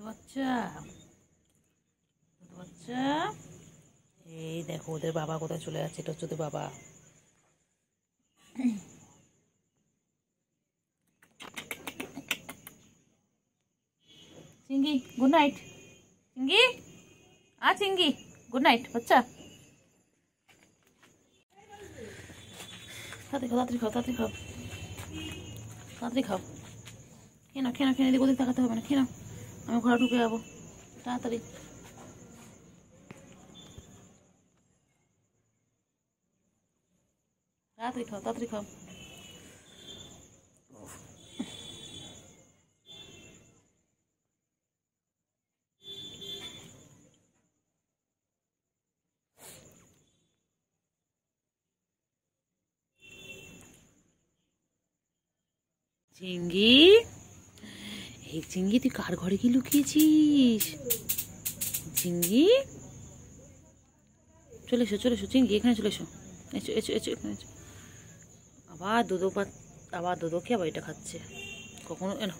বাচ্চা বাচ্চা, এই দেখো ওদের বাবা কোথায় চলে যাচ্ছে। এটা হচ্ছে ওদের বাবা। চিঙ্গি গুড নাইট। চিঙ্গি চিঙ্গি গুড নাইট বাচ্চা। তাড়াতাড়ি খাও, তাড়াতাড়ি খাও, তাড়াতাড়ি খাও, তাড়াতাড়ি খাও। খেয়ে নাও, খেয়ে নাও, খেয়ে এদিক ওদিক তাকাতে হবে না। খেয়ে নাও, আমি ঘরে ঢুকে যাবো। তাড়াতাড়ি তাড়াতাড়ি খাও, তাড়াতাড়ি খাও। চিঙ্গি, এই চিঙ্গি তুই কার ঘরে কি লুকিয়েছিস? চিঙ্গি চলে এসো, চলে এসো চিঙ্গি, এখানে চলে এসো। এসো এসো এসো, এখানে এসো। আবার দুধো আবার দুধো খেয়ে আবার এটা খাচ্ছে। কখনো এনো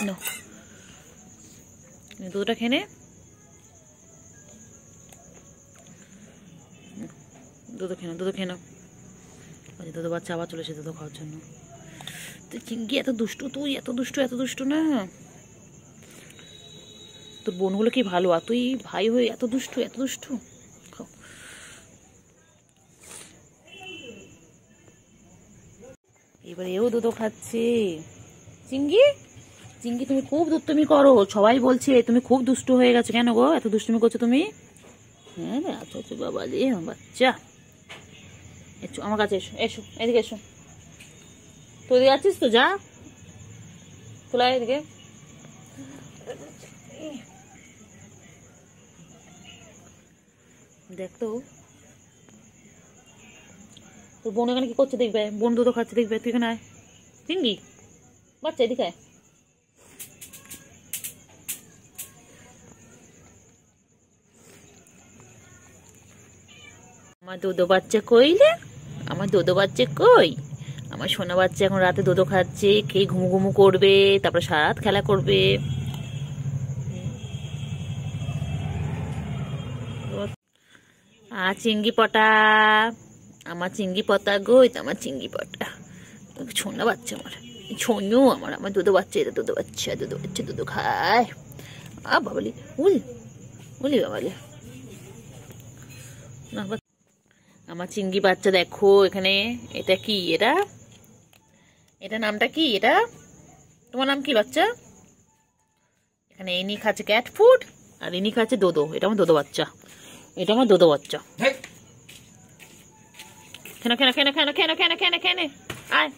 এনো, দুধটা খেয়ে নে। দুধ খেয়ে নাও, দুধ খেয়ে নাও। দুধ বাচ্চা আবার চলে এসে দুধ খাওয়ার জন্য। তুই চিঙ্গি এত দুষ্টু, তুই এত দুষ্টু, এত দুষ্টু না। তোর বোনগুলো কি ভালো, আর তুই ভাই হয়ে এত দুষ্টু, এত দুষ্টু। এবার এও দুধ খাচ্ছে। চিঙ্গি, চিঙ্গি তুমি খুব দুষ্টুমি করো, সবাই বলছে তুমি খুব দুষ্টু হয়ে গেছো। কেন গো এত দুষ্টুমি করছো তুমি? হ্যাঁ আচ্ছা আচ্ছা বাবা রে বাচ্চা, এসো আমার কাছে, এসো এসো, এদিকে এসো। তুই এদিকে আছিস তো, যা তোলা এদিকে। দেখ তো তোর বোন এখানে কি করছে দেখবে। বোন দুধ খাচ্ছে দেখবে। তুই এখানে আয় চিঙ্গি বাচ্চা, এদিকে আয়। আমার দুধ বাচ্চা কইলে, আমার দুধ বাচ্চা কই? আমার সোনা বাচ্চা এখন রাতে দুধ খাচ্ছে, খেয়ে ঘুমু ঘুমু করবে, তারপরে সারা রাত খেলা করবে। চিঙ্গি পটা, আমার চিঙ্গি পটা গই, আমার চিঙ্গি পটা। ছোনা বাচ্চা আমার, ছোনু আমার, আমার দুধ বাচ্চা, এটা দুধ বাচ্চা, দুধ বাচ্চা দুধ খায়। বাবালি উল উলি বাবালি না। আমার চিঙ্গি বাচ্চা দেখো এখানে। এটা কি? এটা এটা নামটা কি? এটা তোমার নাম কি বাচ্চা? এখানে ইনি খাচ্ছে ক্যাট ফুড, আর ইনি খাচ্ছে দোদো। এটা আমার দোদো বাচ্চা, এটা আমার দোদো বাচ্চা। খেনা খেনা খেনা খেনা খেনা খেনা খেনা খেনে আয়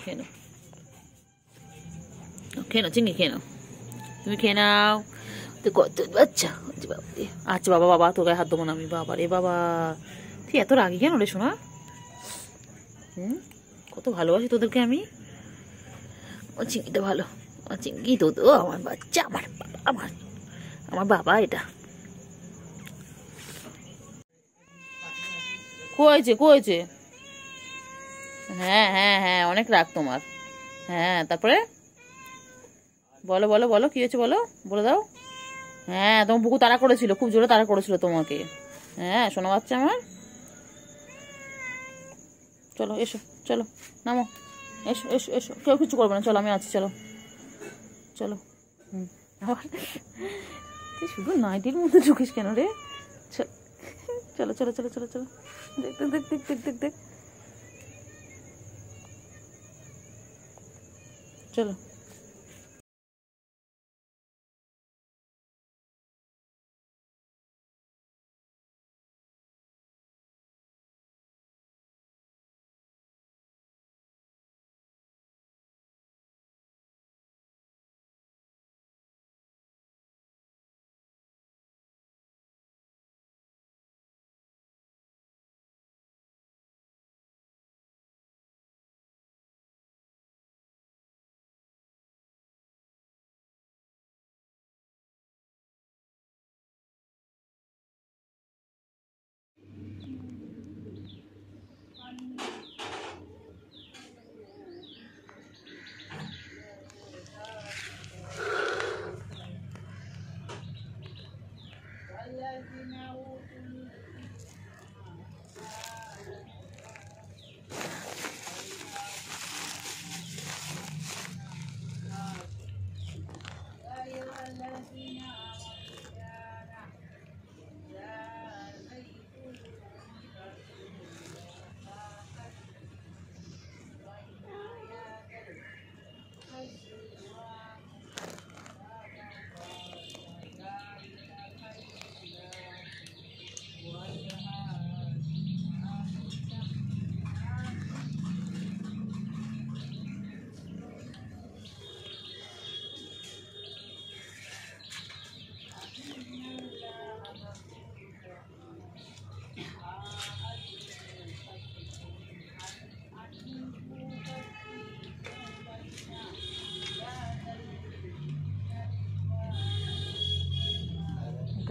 খেয়ে নাও, খেয়ে নাও চিঙ্গি, খেয়ে নাও, তুমি খেয়ে নাও। তো কত বাচ্চা। আচ্ছা বাবা, বাবা তোর গায়ে হাত দেবো না আমি। বাবা রে বাবা, তুই এত রাগি কেন রে সোনা? কত ভালোবাসি তোদেরকে আমি। ও চিঙ্গিটা ভালো, আমার চিঙ্গি তো আমার বাচ্চা, আমার বাবা, আমার আমার বাবা। এটা কয়েছে কয়েছে। হ্যাঁ হ্যাঁ হ্যাঁ, অনেক রাগ তোমার। হ্যাঁ তারপরে বলো বলো বলো, কি হয়েছে বলো, বলে দাও। হ্যাঁ তোমার বুকু তাড়া করেছিল, খুব জোরে তাড়া করেছিল তোমাকে। হ্যাঁ শোনো বাচ্চা আমার, চলো এসো, চলো নামো, এসো এসো এসো, কেউ কিছু করবে না, চলো আমি আছি, চলো চলো। তুই শুধু নাইটির মধ্যে ঢুকিস কেন রে? চলো চলো চলো চলো চলো, দেখ দেখ দেখ দেখ দেখ দেখ দেখ, চলো।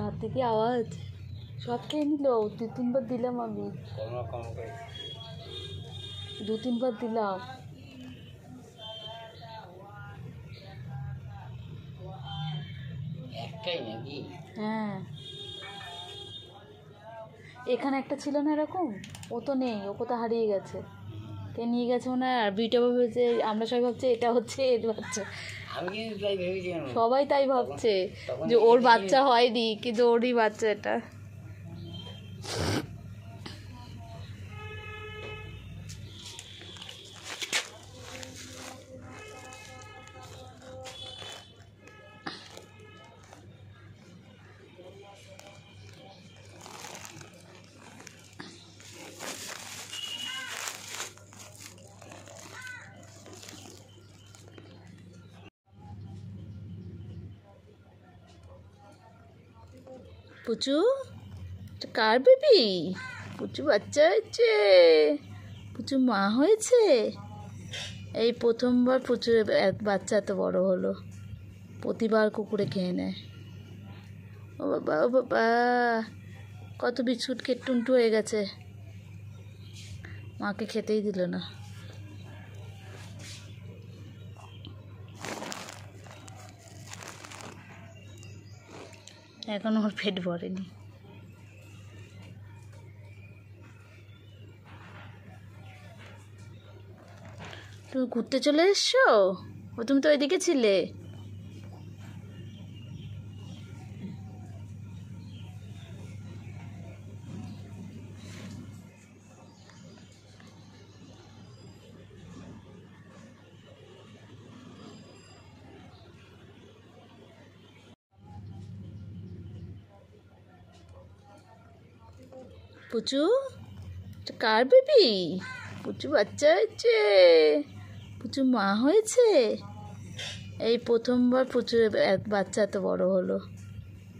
হাত থেকে আওয়াজ সব খেয়ে নিল। 2-3 বার দিলাম আমি, 2-3 বার দিলাম। হ্যাঁ, এখানে একটা ছিল না এরকম, ও তো নেই, ও কোথাও হারিয়ে গেছে। কে নিয়ে গেছে মনে হয়। আর বিটা ভেবেছে, আমরা সবাই ভাবছে এটা হচ্ছে এর বাচ্চা, সবাই তাই ভাবছে যে ওর বাচ্চা হয়নি, কিন্তু ওরই বাচ্চা এটা। পুচু, এটা কার বেবি? পুচু বাচ্চা হয়েছে, পুচু মা হয়েছে। এই প্রথমবার পুচুর বাচ্চা এত বড় হলো। প্রতিবার কুকুরে খেয়ে নেয়। ও বাবা, ও বাবা, কত বিস্কুট খেয়ে টুনটু হয়ে গেছে, মাকে খেতেই দিল না। এখন ওর পেট ভরেনি। তুমি ঘুরতে চলে এসছো? ও তুমি তো ওইদিকে ছিলে। পুচু, এটা কার বেবি? পুচু বাচ্চা হয়েছে, পুচু মা হয়েছে। এই প্রথমবার পুচুর বাচ্চা এত বড় হলো।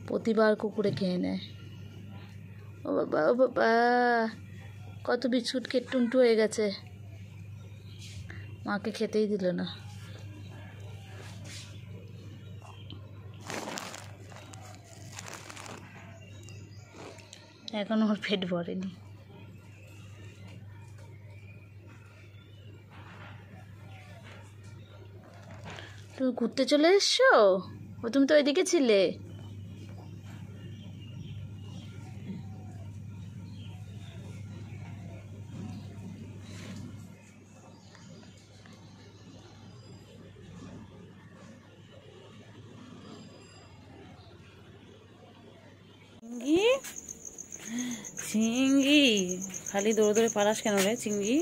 প্রতিবার কুকুরে খেয়ে নেয়। ও বাবা, ও বাবা, কত বিস্কুট খেয়ে টুনটু হয়ে গেছে, মাকে খেতেই দিল না। এখন ওর পেট ভরেনি। তুমি ঘুরতে চলে এসছো? ও তুমি তো ওইদিকে ছিলে। চিঙ্গি, চিঙ্গি, খালি দৌড়ে দৌড়ে পালাস কেন রে চিঙ্গি?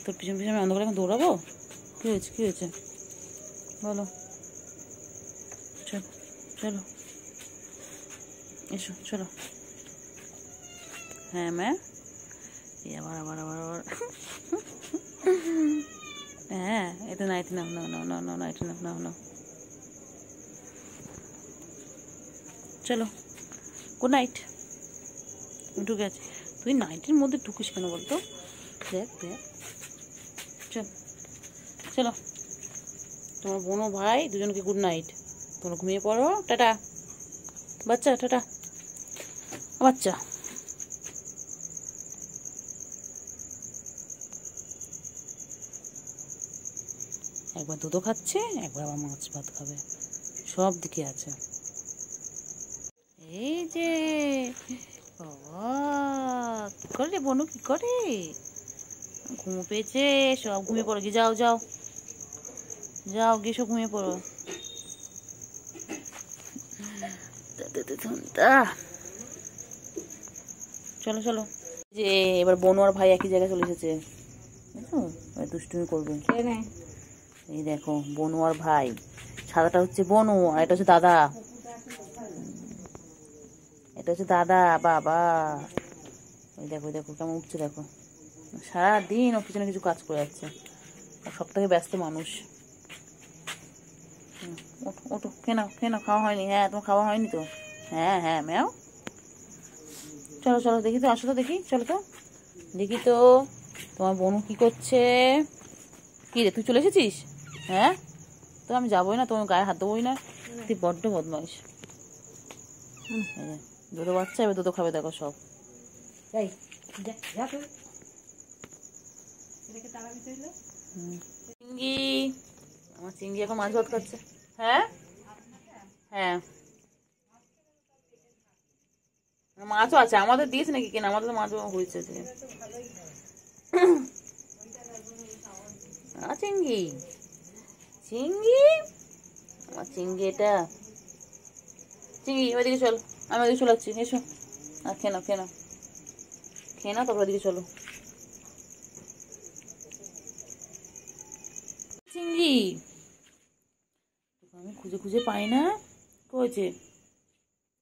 তোর পিছন পিছনে অন্ধকারে এখন দৌড়াবো? কি হয়েছে, কি হয়েছে বলো? চলো চলো, এসো চলো। হ্যাঁ ম্যাম, আবার আবার আবার আবার হ্যাঁ, এটা নাইট নাও, নাও নাও নাও নাও, নাইট নাও, নাও নাও, চলো গুড নাইট। ঢুকে আছি, তুই নাইটের মধ্যে ঢুকিস কেন বলতো? দেখ দেখ, চল চলো, তোমার বোন ও ভাই দুজনকে গুড নাইট। তোমরা ঘুমিয়ে পড়ো, টাটা বাচ্চা, টাটা বাচ্চা। একবার দুধও খাচ্ছে, একবার আবার মাছ ভাত খাবে, সব দিকে আছে। এই যে বাবা, কি করে বনু, কি করে? ঘুম পেয়েছে, সব ঘুমিয়ে পড়ো গিয়ে, যাও যাও যাও, গিয়ে সব ঘুমিয়ে পড়ো। চলো চলো, যে এবার বনু আর ভাই একই জায়গায় চলে এসেছে, দুষ্টুমি করবে। এই দেখো বনু আর ভাই, সাদাটা হচ্ছে বনু আর এটা হচ্ছে দাদা, এটা হচ্ছে দাদা। বাবা, ওই দেখো, ওই দেখো কেমন উঠছে, দেখো সারাদিন ও পিছনে কিছু কাজ করে যাচ্ছে, সব থেকে ব্যস্ত মানুষ। ওঠো ওঠো, খেয়ে নাও, খেয়ে নাও, খাওয়া হয়নি? হ্যাঁ তোমার খাওয়া হয়নি তো? হ্যাঁ হ্যাঁ ম্যাও, চলো চলো দেখি তো, আসো তো দেখি, চলো তো দেখি তো তোমার বোনু কি করছে। কি রে, তুই চলে এসেছিস? হ্যাঁ, তো আমি যাবোই না, তোমার গায়ে হাত দেবোই না, তুই বড্ড বদমাইশ। এই যে দুটো বাচ্চা, এবার দুটো খাবে দেখো সব। চিঙ্গি, আমার চিঙ্গি এখন মাছ ভাত খাচ্ছে। হ্যাঁ হ্যাঁ, মাছও আছে আমাদের, দিস নাকি কিনা? আমাদের তো মাছ হয়েছে। চিঙ্গি চিঙ্গি, আমার চিঙ্গি এটা। চিঙ্গি ওইদিকে চল, আমি ওইদিকে চলে যাচ্ছি, এসো। আর খেয়ে নাও, খেয়ে নাও, খেয়ে নাও, তারপর ওইদিকে চলো। চিঙ্গি, আমি খুঁজে খুঁজে পাই না, কি হয়েছে?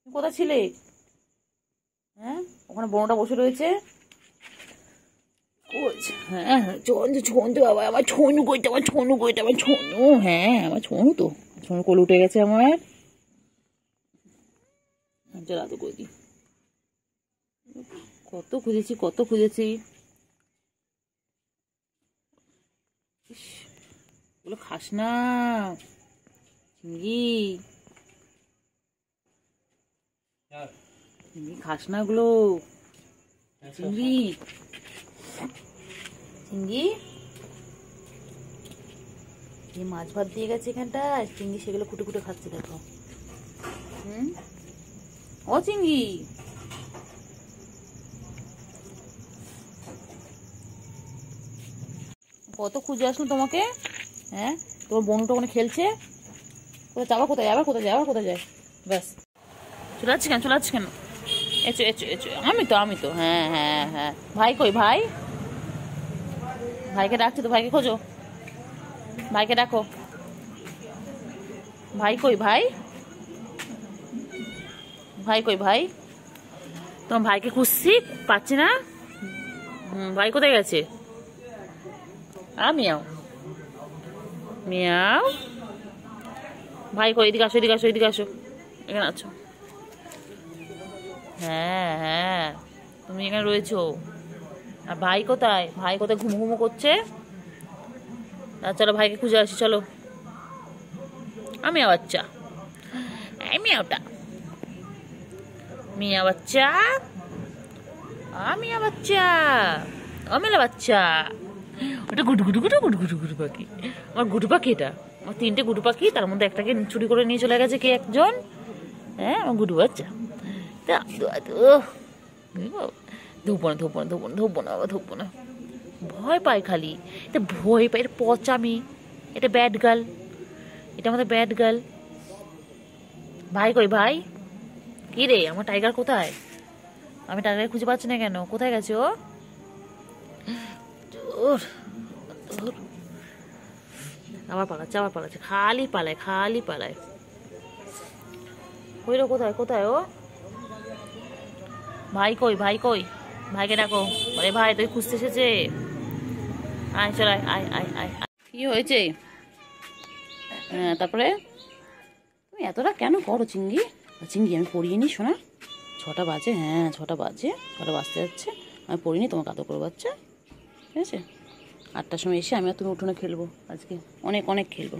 কোথায় ছিলে? হ্যাঁ, ওখানে বোনটা বসে রয়েছে। হ্যাঁ ছনু বাবা, আমার ছনু কইতে, আমার ছনু কইতে, আমার ছনু। হ্যাঁ আমার ছনু তো, ছনু কোলে উঠে গেছে আমার। রাতে করে দিই, কত খুঁজেছি, কত খুঁজেছি। ওগুলো খাস না চিংড়ি, চিংড়ি খাস না ওগুলো। চিংড়ি চিংড়ি, এই মাছ ভাত দিয়ে গেছে এখানটায়, চিংড়ি সেগুলো কুটে কুটে খাচ্ছে দেখো। ও চিংড়ি, কত খুঁজে আসলো তোমাকে। হ্যাঁ, তোমার বোনটা ওখানে খেলছে। কোথায় যাবা, কোথায় যাবার, কোথায় যাবার, কোথায় যায়? ব্যাস চলে যাচ্ছে কেন, চলে যাচ্ছে কেন? এচো এচো এচো, আমি তো, আমি তো। হ্যাঁ হ্যাঁ হ্যাঁ, ভাই কই ভাই? ভাইকে ডাকছি তো, ভাইকে খোঁজো, ভাইকে ডাকো। ভাই কই ভাই? ভাই কই ভাই? তোমার ভাইকে খুঁজছি, পাচ্ছি না। ভাই কোথায় গেছে? মিয়াও মিয়াও, ভাই কই? এদিকে আসো, এদিকে আসো, এদিকে আসো, এখানে আছো। হ্যাঁ হ্যাঁ, তুমি এখানে রয়েছো। আর ভাই কোথায়? ভাই কোথায় ঘুমো ঘুমো করছে? চলো ভাইকে খুঁজে আসি, চলো। আমি বাচ্চা, মিয়াওটা, মিয়া বাচ্চা, মিয়া বাচ্চা, অমেলা বাচ্চা। ওটা গুটু গুটু গুটু গুটু গুটু গুটু পাখি, আমার গুটু পাখি এটা। আমার তিনটে গুটু পাখি, তার মধ্যে একটাকে চুরি করে নিয়ে চলে গেছে কে একজন। হ্যাঁ, আমার গুটু বাচ্চা। ধুবো না, ধুবো না, ধুবো না, ধুবো না, বাবা ধুবো না। ভয় পাই খালি, এটা ভয় পাই। এটা পচামি, এটা ব্যাড গার্ল, এটা আমাদের ব্যাড গার্ল। ভাই কই ভাই? কি রে, আমার টাইগার কোথায়? আমি টাইগার খুঁজে পাচ্ছি না কেন, কোথায় গেছে ও? আবার পালাচ্ছে, আবার পালাচ্ছে, খালি পালায়, খালি পালায়। কইলো কোথায়, কোথায় ও? ভাই কই, ভাই কই? ভাইকে ডাকো। আরে ভাই, তুই খুঁজতে এসেছে। আয় চল, আয় আয় আয় আয়। কি হয়েছে? হ্যাঁ, তারপরে তুমি এতটা কেন করো চিংড়ি? চিংড়ি, আমি পড়িয়ে নি শোনা। 6টা বাজে, হ্যাঁ 6টা বাজে, 6টা বাজতে যাচ্ছে। আমি পড়িনি, তোমার কাদর করো বাচ্চা, ঠিক আছে? 8টার সময় এসে আমি আর তুমি উঠোনে খেলবো আজকে, অনেক অনেক খেলবো।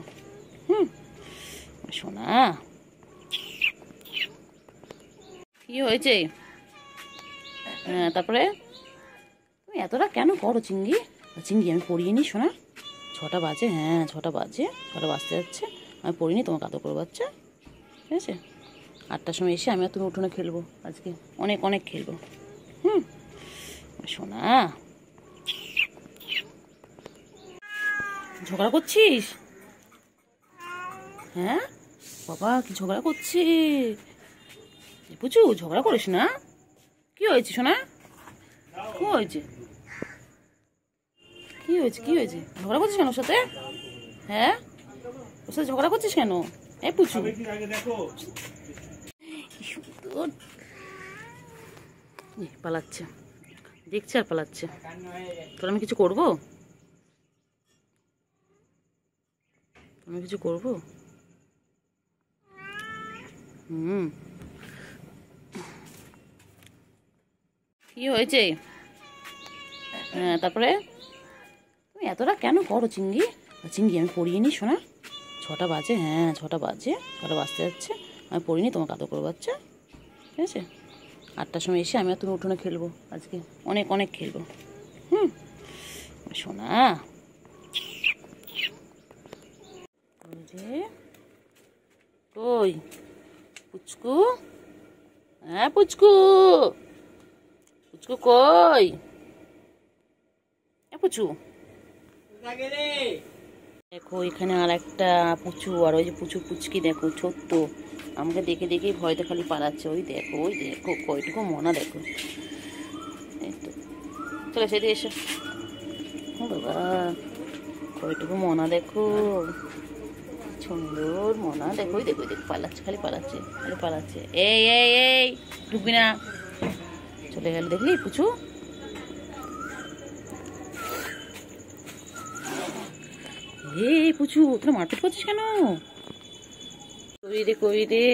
শোনা, কি হয়েছে? হ্যাঁ, তারপরে তুমি এতটা কেন করো চিংড়ি? চিংড়ি, আমি পড়িয়ে নি শোনা। 6টা বাজে, হ্যাঁ 6টা বাজে, 6টা বাজতে যাচ্ছে। আমি পড়িনি, তোমার কাদর করো বাচ্চা, ঠিক আছে? 8টার সময় এসে আমি আর তুমি উঠোনে খেলবো আজকে, অনেক অনেক খেলবো। শোনা, ঝগড়া করছিস? হ্যাঁ বাবা, কি ঝগড়া করছি? বুঝু, ঝগড়া করিস না। কি হয়েছে শোনা? কি হয়েছে? কি হয়েছে, কি হয়েছে? ঝগড়া করছিস কেন ওর সাথে? হ্যাঁ, ওর সাথে ঝগড়া করছিস কেন? এই পুচু, পালাচ্ছে, দেখছে আর পালাচ্ছে। তোর আমি কিছু করবো? আমি কিছু করবো? কি হয়েছে? হ্যাঁ, তারপরে তুমি এতটা কেন করো চিংড়ি? চিংড়ি, আমি পড়িয়ে নি শোনা। 6টা বাজে, হ্যাঁ 6টা বাজে, 6টা বাজতে যাচ্ছে। আমি পড়িনি, তোমার কাদর করো বাচ্চা, আছে? 8টার সময় এসে আমি আর তুমি উঠোনে খেলবো আজকে, অনেক অনেক খেলবো। হুম, সোনা। কই পুচকু? হ্যাঁ পুচকু, পুচকু কই? পুচু দেখো, এখানে আর একটা পুচু, আর ওই যে পুচু পুচকি দেখো ছোট্ট, আমাকে দেখে দেখেই ভয়তে খালি পালাচ্ছে। ওই দেখো, ওই দেখো কয়টুকু মনা দেখো। এই তো চলে সেদিকে এসো। ও বাবা, কয়টুকু মনা দেখো, সুন্দর মনা দেখো। ওই দেখো, ওই দেখো পালাচ্ছে, খালি পালাচ্ছে, খালি পালাচ্ছে। এই এই এই ঢুকবি না, চলে গেল দেখলি পুচু। এই পুচু, তোরা মারপিট করছিস কেন? কই রে কই রে,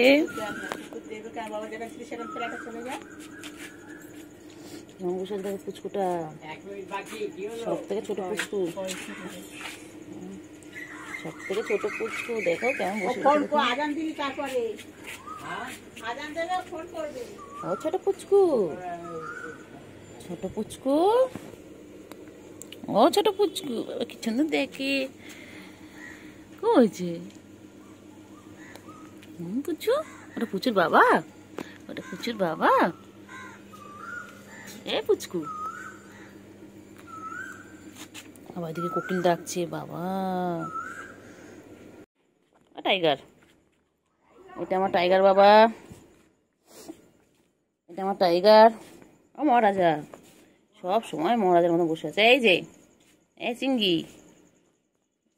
পুচকুটা সব থেকে ছোট পুচকু, সব থেকে ছোট পুচকু। দেখো কেমন বসে ছোট পুচকু, ছোট পুচকু, ও ছোট পুচকু, কি সুন্দর দেখে। কইছে পুচু, ওটা পুচুর বাবা, ওটা পুচুর বাবা। এ পুচকু, আবার এদিকে কোকিল ডাকছে। বাবা, টাইগার, এটা আমার টাইগার বাবা, এটা আমার টাইগার। ও মহারাজা, সব সময় মহারাজার মতো বসে আছে। এই যে এই চিঙ্গি,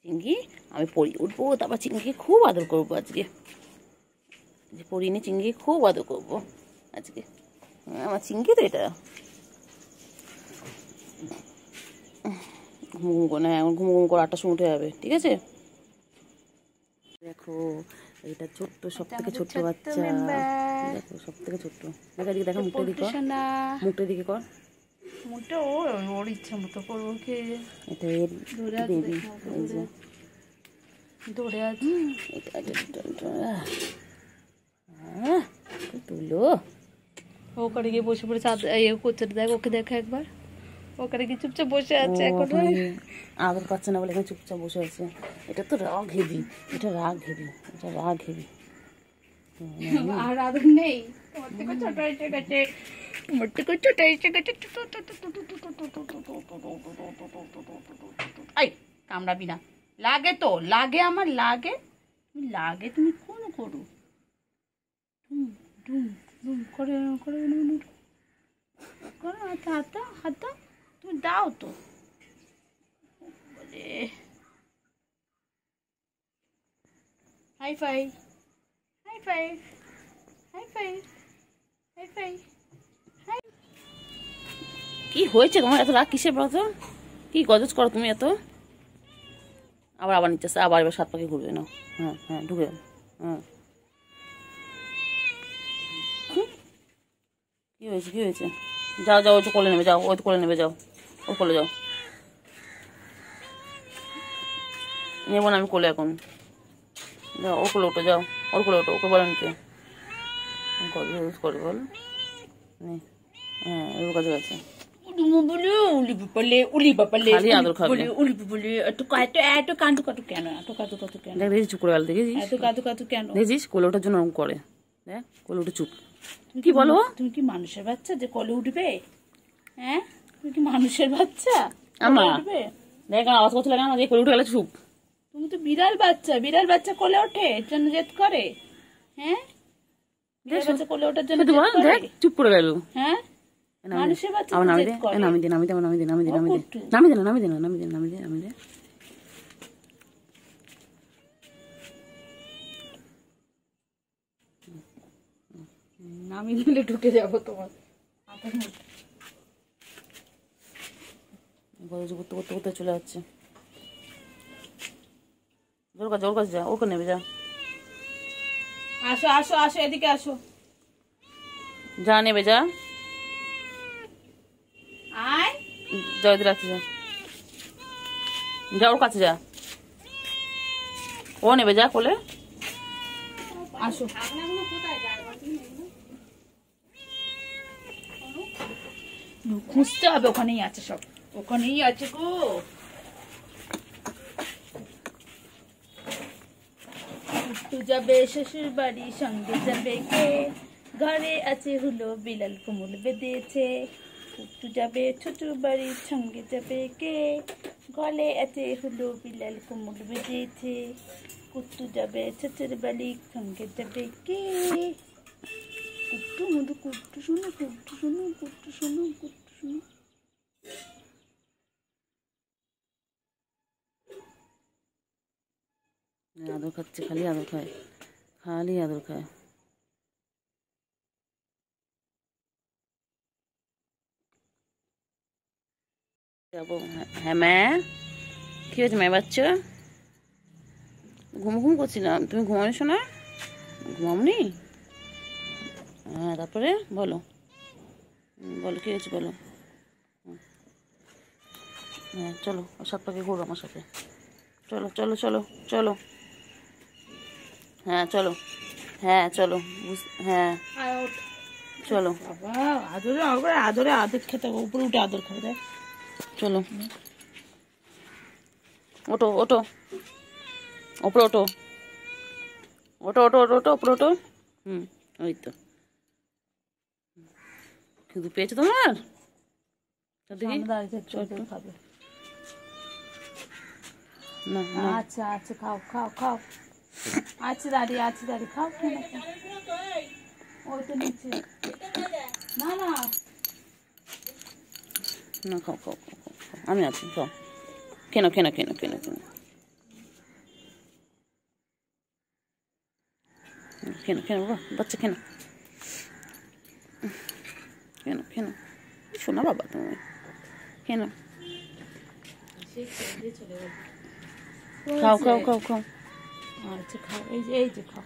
চিঙ্গি আমি পড়ি উঠবো, তারপর চিঙ্গিকে খুব আদর করবো আজকে। যে পড়িনি চিঙ্গি খুব আদর করবো আজকে। আমার চিঙ্গি তো এটা। ঘুম ঘুম না, এখন ঘুম ঘুম করে 8টার সময় উঠে যাবে, ঠিক আছে? দেখো এটা ছোট্ট, সব থেকে ছোট্ট বাচ্চা। দেখো সব থেকে ছোট্ট। দেখো এদিকে, দেখো মুখটা দিকে, মুখটা দিকে কর। মুখটা ওর ইচ্ছা মতো করবো। এটা এর বেবি, এই যে ধরে আছে। তুলো ওখানে গিয়ে বসে পড়েছে, করছে। দেখ ওকে, দেখা একবার, ওখানে গিয়ে চুপচাপ বসে আছে। এখন আদর পাচ্ছে না বলে এখানে চুপচাপ বসে আছে। এটা তো রাগ হেভি, এটা রাগ হেভি, এটা রাগ হেভি। আর আদর নেই, তোমার থেকে ছোট এসে গেছে, তোমার থেকে ছোট এসে গেছে। এই কামড়াবি না, লাগে তো, লাগে আমার, লাগে, লাগে, তুমি কোন করো ডুম ডুম করে করে করো, হাতা হাতা হাতা, তুমি দাও তো। বলে high five, high five, high five, high five. কি হয়েছে তোমার? এত রাগ কিসের বলো তো? কি গজজ করো তুমি এত? আবার আবার নিচ্ছে, আবার এবার 7 পাখি ঘুরবে না। হ্যাঁ হ্যাঁ ঢুকে, হ্যাঁ। কি হয়েছে, কি হয়েছে? যাও যাও, ওই তো কোলে নেবে, যাও, ওই তো কোলে নেবে, যাও, ওর কোলে যাও। নেবো না আমি কোলে এখন, যাও ওর কোলে ওঠো, যাও ওর কোলে ওঠো। ওকে বলেন কে ইউজ করে বল? হ্যাঁ ওর কাছে গেছে, চুপ করে গেল। দেখেছিস কোলে ওঠার জন্য ওরকম করে। দেখ কোলে উঠে চুপ। তুমি কি বলো? তুমি কি মানুষের বাচ্চা যে কোলে উঠবে? হ্যাঁ, তুমি কি মানুষের বাচ্চা? আমার দেখ আওয়াজ করতে লাগে, আমার কোলে উঠে গেলে চুপ। তুমি তো বিড়াল বাচ্চা, বিড়াল বাচ্চা কোলে ওঠে জন্য জেদ করে? হ্যাঁ, বিড়াল বাচ্চা কোলে ওঠার জন্য দেখ চুপ করে গেল। হ্যাঁ, মানুষের বাচ্চা নামি দে, নামি দে, নামি দে, নামি দে, নামি দে, নামি দে, নামি দে, নামি দে, নামি দে, নামি দে, নামি দে। নামি দিলে ঢুকে যাবো তোমার গজজ করতে করতে করতে চলে যাচ্ছে। ওর কাছে, ওর কাছে যা, ওকে নেবে, যা। আসো আসো আসো, এদিকে আসো, যা নেবে, যা, আয়, যা ওদের রাখতে, যা, যা ওর কাছে যা, ও নেবে, যা কোলে আসো। খুঁজতে হবে, ওখানেই আছে সব, ওখানেই আছে গো। একটু যাবে শ্বশুর বাড়ি, সঙ্গে যাবে কে? ঘরে আছে হলো বিড়াল কোমল বেঁধেছে। একটু যাবে শ্বশুর বাড়ি, সঙ্গে যাবে কে? গলে আছে হলো বিড়াল কোমল বেঁধেছে। কুট্টু যাবে শ্বশুর বাড়ি, সঙ্গে যাবে কে? কুট্টু মধু, কুট্টু শোনো, কুট্টু শোনো, কুট্টু শোনো, কুট্টু শোনো। আদর খাচ্ছে, খালি আদর খায়, খালি আদর খায়। যাবো। হ্যাঁ ম্যা, কি হয়েছে ম্যা বাচ্চা? ঘুম ঘুম করছিলাম, তুমি ঘুমানোছো না? ঘুমাওনি? হ্যাঁ, তারপরে বলো, বলো কি হয়েছে বলো। হ্যাঁ চলো, সাত পাকে ঘুরো আমার সাথে, চলো চলো চলো চলো। হ্যাঁ চলো, হ্যাঁ চলো, হ্যাঁ চলো। বাবা আদরে আদরে আদরে আদর খেতে হবে, উপরে উঠে আদর খাবে, দেখ। চলো, ওটো ওটো, ওপরে ওটো, ওটো ওটো ওটো ওটো, ওপরে ওটো। ওই তো। কিন্তু পেয়েছো তোমার? খাবে। না না, আচ্ছা আচ্ছা, খাও খাও খাও। আচ্ছা দাঁড়িয়ে, আছে দাঁড়িয়ে, খাও। ওই তো নিচে। না না, না খাও খাও খাও খাও, আমি আছি, খাও। কেন কেন কেন কেন কেন কেন কেন বাবা, বাচ্চা কেন কেন কেন? শোনা বাবা তুমি, কেন? খাও খাও খাও খাও। আচ্ছা খাও, এই যে এই যে খাও।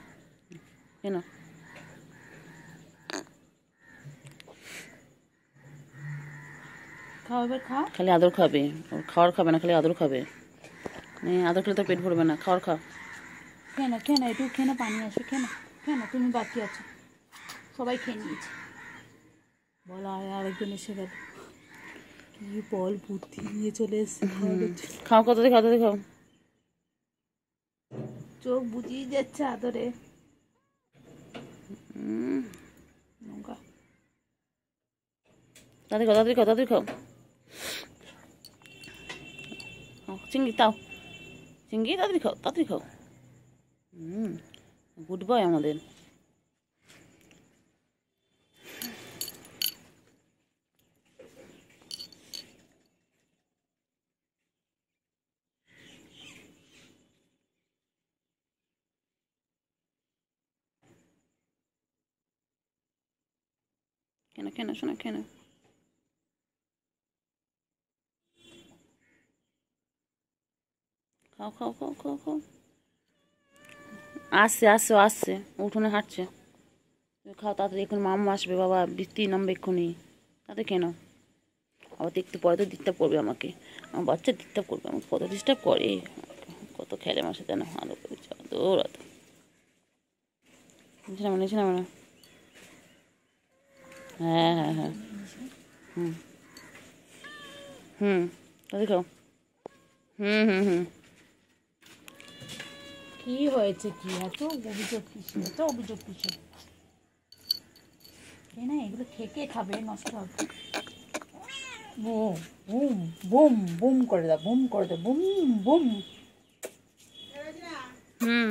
কেন? খাও এবার খাও। খালি আদর খাবে, ওর খাওয়ার খাবে না, খালি আদর খাবে। আদর খেলে তো পেট ভরবে না, খাওয়ার খাও। কেন কেন একটু কেন পানি আসো, কেন কেন তুমি বাকি আছো? সবাই খেয়ে নিয়েছে। বলো আরেকজন এসে গেল, কি বল বুদ্ধি নিয়ে চলে এসছে। খাও, কত দিয়ে খাও, খাও। চোখ বুঝিয়ে যাচ্ছে আদরে। তাড়াতাড়ি খাও, তাড়াতাড়ি খাও, তাড়াতাড়ি খাও। চিংড়ি তাও, চিংড়ি তাড়াতাড়ি খাও, তাড়াতাড়ি খাও। গুড বয় আমাদের। কেন কেন শোনা, কেন? খাও খাও খাও খাও খাও। আসছে আসছে আসছে, উঠোনে হাঁটছে। খাও তাড়াতাড়ি, এখন মামু আসবে, বাবা বৃষ্টি নামবে এক্ষুনি, তাতে কেন? আবার দেখতে পরে তো ডিস্টার্ব করবে আমাকে, আমার বাচ্চা ডিস্টার্ব করবে আমাকে, কত ডিস্টার্ব করে, কত খেলে আমার সাথে না, আদর করেছে, আদর আদর। নিচে নামা, নিচে নামা না। হ্যাঁ হ্যাঁ হ্যাঁ, হুম হুম, তাদের খাও। হুম। কি হয়েছে, কি এত অভিযোগ কিসে, এত অভিযোগ কিসে? না এগুলো থেকে খাবে, নষ্ট হবে। বুম বুম বুম বুম করে দাও, বুম করে দাও, বুম বুম। হুম।